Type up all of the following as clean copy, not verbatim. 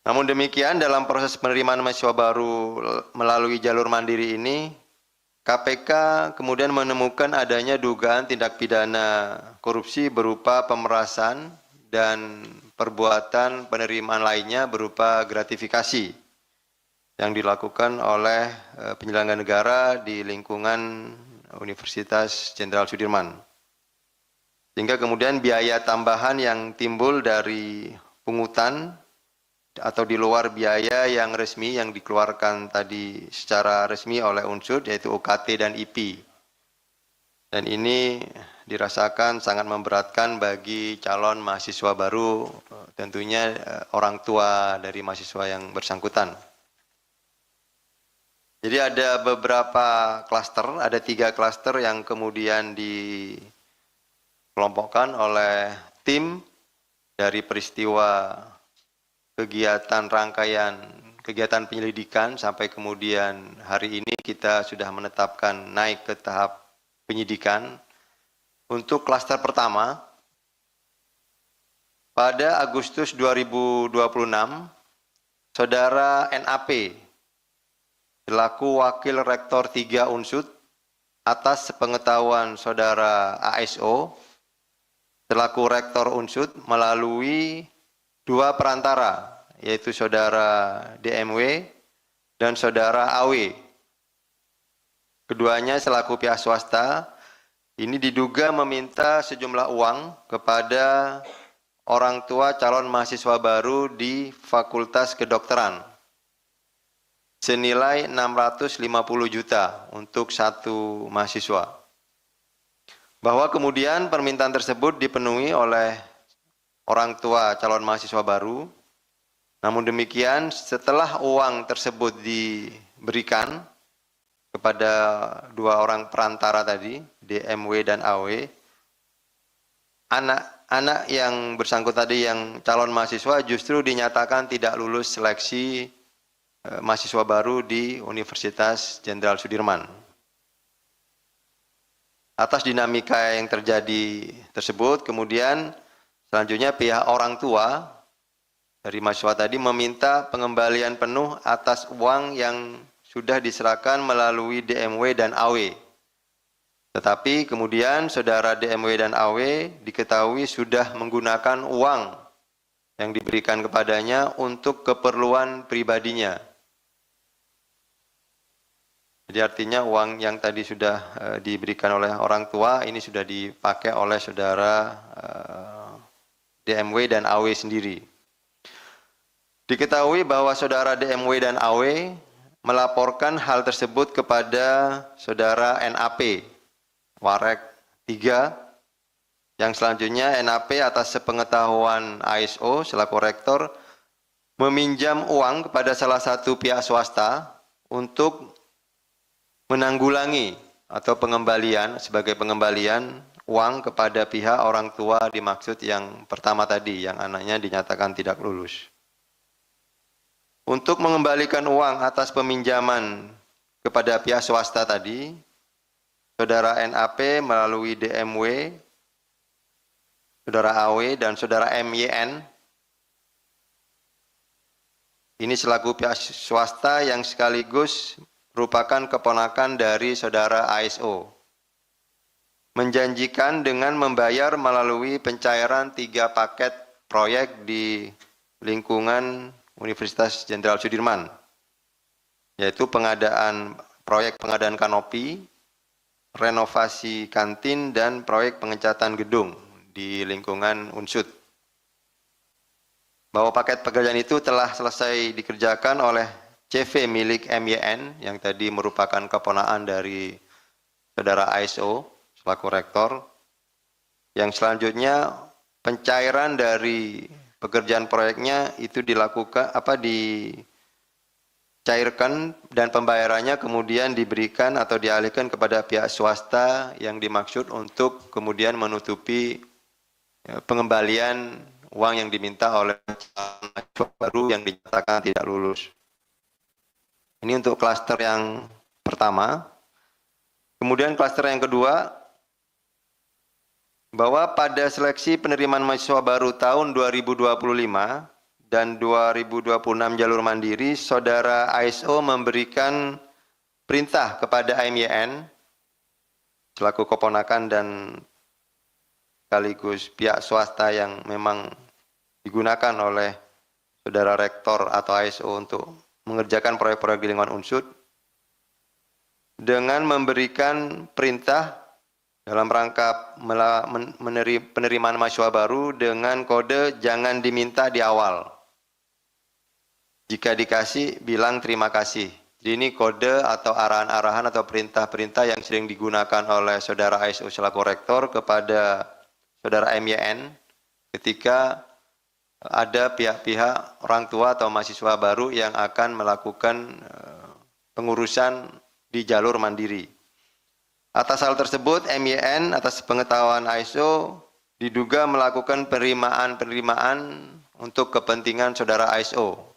Namun demikian, dalam proses penerimaan mahasiswa baru melalui jalur mandiri ini, KPK kemudian menemukan adanya dugaan tindak pidana korupsi berupa pemerasan dan perbuatan penerimaan lainnya berupa gratifikasi yang dilakukan oleh penyelenggara negara di lingkungan Universitas Jenderal Sudirman. Sehingga kemudian biaya tambahan yang timbul dari pungutan atau di luar biaya yang resmi yang dikeluarkan tadi secara resmi oleh unsur yaitu UKT dan IP. Dan ini dirasakan sangat memberatkan bagi calon mahasiswa baru, tentunya orang tua dari mahasiswa yang bersangkutan. Jadi ada beberapa klaster, ada 3 klaster yang kemudian dikelompokkan oleh tim dari peristiwa kegiatan rangkaian kegiatan penyelidikan sampai kemudian hari ini kita sudah menetapkan naik ke tahap penyidikan. Untuk klaster pertama, pada Agustus 2026, Saudara NAP selaku Wakil Rektor 3 Unsud atas sepengetahuan Saudara ASO selaku Rektor Unsud melalui 2 perantara, yaitu Saudara DMW dan Saudara AW. Keduanya selaku pihak swasta, ini diduga meminta sejumlah uang kepada orang tua calon mahasiswa baru di Fakultas Kedokteran senilai 650 juta untuk 1 mahasiswa. Bahwa kemudian permintaan tersebut dipenuhi oleh orang tua calon mahasiswa baru. Namun demikian, setelah uang tersebut diberikan kepada 2 orang perantara tadi, DMW dan AW, anak-anak yang bersangkutan tadi yang calon mahasiswa justru dinyatakan tidak lulus seleksi mahasiswa baru di Universitas Jenderal Sudirman. Atas dinamika yang terjadi tersebut, kemudian selanjutnya pihak orang tua dari mahasiswa tadi meminta pengembalian penuh atas uang yang sudah diserahkan melalui DMW dan AW. Tetapi kemudian saudara DMW dan AW diketahui sudah menggunakan uang yang diberikan kepadanya untuk keperluan pribadinya. Jadi artinya uang yang tadi sudah diberikan oleh orang tua ini sudah dipakai oleh saudara DMW dan AW sendiri. Diketahui bahwa saudara DMW dan AW melaporkan hal tersebut kepada saudara NAP, Warek 3, yang selanjutnya NAP atas sepengetahuan ASO selaku rektor meminjam uang kepada salah satu pihak swasta untuk menanggulangi atau pengembalian sebagai pengembalian uang kepada pihak orang tua dimaksud yang pertama tadi, yang anaknya dinyatakan tidak lulus. Untuk mengembalikan uang atas peminjaman kepada pihak swasta tadi, saudara NAP melalui DMW, saudara AW, dan saudara MYN, ini selaku pihak swasta yang sekaligus merupakan keponakan dari saudara ASO, menjanjikan dengan membayar melalui pencairan 3 paket proyek di lingkungan Universitas Jenderal Sudirman, yaitu proyek pengadaan kanopi, renovasi kantin, dan proyek pengecatan gedung di lingkungan Unsud. Bahwa paket pekerjaan itu telah selesai dikerjakan oleh CV milik MYN yang tadi merupakan keponakan dari saudara ASO selaku rektor. Yang selanjutnya pencairan dari pekerjaan proyeknya itu dicairkan dan pembayarannya kemudian diberikan atau dialihkan kepada pihak swasta yang dimaksud untuk kemudian menutupi pengembalian uang yang diminta oleh mahasiswa baru yang dinyatakan tidak lulus. Ini untuk klaster yang pertama. Kemudian klaster yang kedua, bahwa pada seleksi penerimaan mahasiswa baru tahun 2025 dan 2026 jalur mandiri, Saudara ASO memberikan perintah kepada MYN selaku keponakan dan sekaligus pihak swasta yang memang digunakan oleh Saudara Rektor atau ASO untuk mengerjakan proyek-proyek di lingkungan Unsud dengan memberikan perintah dalam rangka penerimaan mahasiswa baru dengan kode jangan diminta di awal. Jika dikasih, bilang terima kasih. Jadi ini kode atau arahan-arahan atau perintah-perintah yang sering digunakan oleh Saudara ASO selaku rektor kepada Saudara MYN ketika ada pihak-pihak orang tua atau mahasiswa baru yang akan melakukan pengurusan di jalur mandiri. Atas hal tersebut, MYN atas pengetahuan ASO diduga melakukan penerimaan untuk kepentingan Saudara ASO.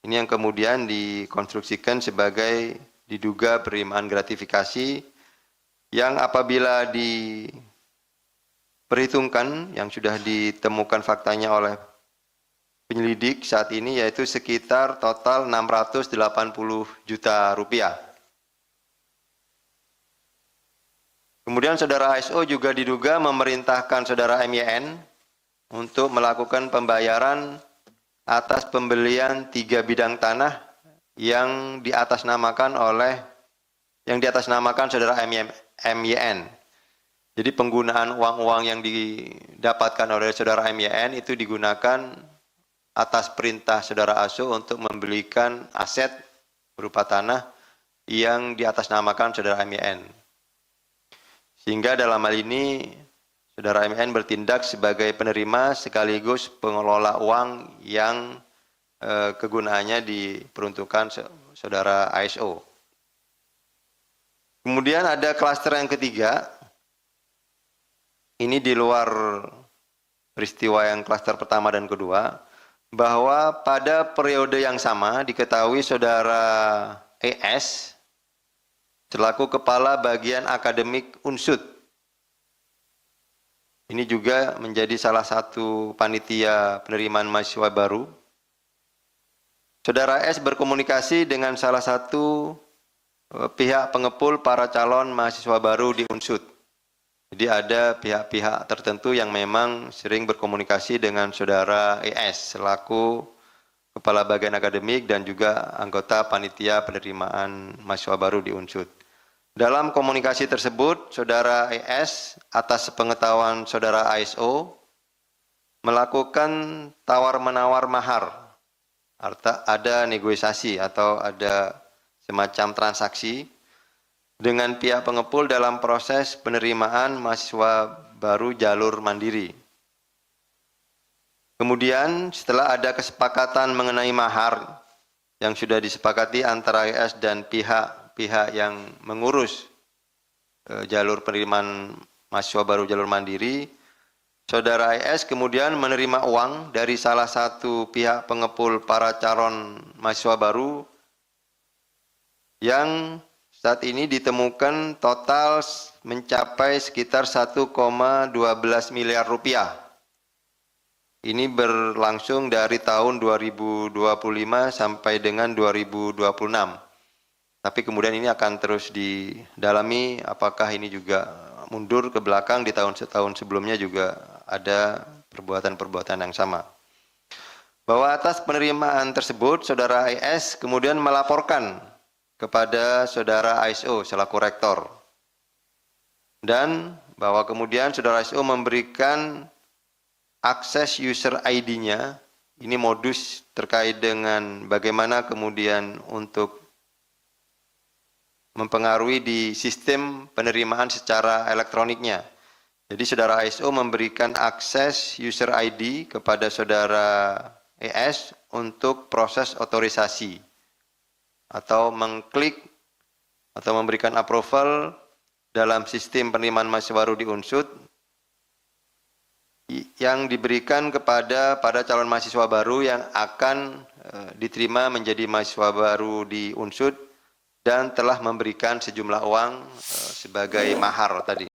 Ini yang kemudian dikonstruksikan sebagai diduga penerimaan gratifikasi yang apabila diperhitungkan yang sudah ditemukan faktanya oleh penyelidik saat ini yaitu sekitar total 680 juta rupiah. Kemudian Saudara ASO juga diduga memerintahkan Saudara MYN untuk melakukan pembayaran atas pembelian 3 bidang tanah yang diatasnamakan Saudara MYN. Jadi penggunaan uang-uang yang didapatkan oleh Saudara MYN itu digunakan atas perintah Saudara ASO untuk membelikan aset berupa tanah yang diatasnamakan Saudara MYN. Sehingga dalam hal ini Saudara MYN bertindak sebagai penerima sekaligus pengelola uang yang kegunaannya diperuntukkan Saudara ASO. Kemudian ada klaster yang ketiga. Ini di luar peristiwa yang klaster pertama dan kedua, bahwa pada periode yang sama diketahui Saudara ES selaku Kepala Bagian Akademik Unsud. Ini juga menjadi salah satu panitia penerimaan mahasiswa baru. Saudara S berkomunikasi dengan salah satu pihak pengepul para calon mahasiswa baru di Unsud. Jadi ada pihak-pihak tertentu yang memang sering berkomunikasi dengan Saudara ES selaku Kepala Bagian Akademik dan juga anggota panitia penerimaan mahasiswa baru di Unsud. Dalam komunikasi tersebut, Saudara ES atas pengetahuan Saudara ASO melakukan tawar-menawar mahar. Ada negosiasi atau ada semacam transaksi dengan pihak pengepul dalam proses penerimaan mahasiswa baru jalur mandiri. Kemudian setelah ada kesepakatan mengenai mahar yang sudah disepakati antara ES dan pihak yang mengurus jalur penerimaan mahasiswa baru jalur mandiri, Saudara ES kemudian menerima uang dari salah satu pihak pengepul para calon mahasiswa baru yang saat ini ditemukan total mencapai sekitar 1,12 miliar rupiah. Ini berlangsung dari tahun 2025 sampai dengan 2026. Tapi kemudian ini akan terus didalami apakah ini juga mundur ke belakang di tahun-tahun sebelumnya juga ada perbuatan-perbuatan yang sama. Bahwa atas penerimaan tersebut, Saudara ES kemudian melaporkan kepada Saudara ASO selaku rektor. Dan bahwa kemudian Saudara ASO memberikan akses user ID-nya, ini modus terkait dengan bagaimana kemudian untuk mempengaruhi di sistem penerimaan secara elektroniknya. Jadi Saudara ASO memberikan akses user ID kepada Saudara ES untuk proses otorisasi atau mengklik atau memberikan approval dalam sistem penerimaan mahasiswa baru di Unsud yang diberikan kepada calon mahasiswa baru yang akan diterima menjadi mahasiswa baru di Unsud dan telah memberikan sejumlah uang sebagai mahar tadi.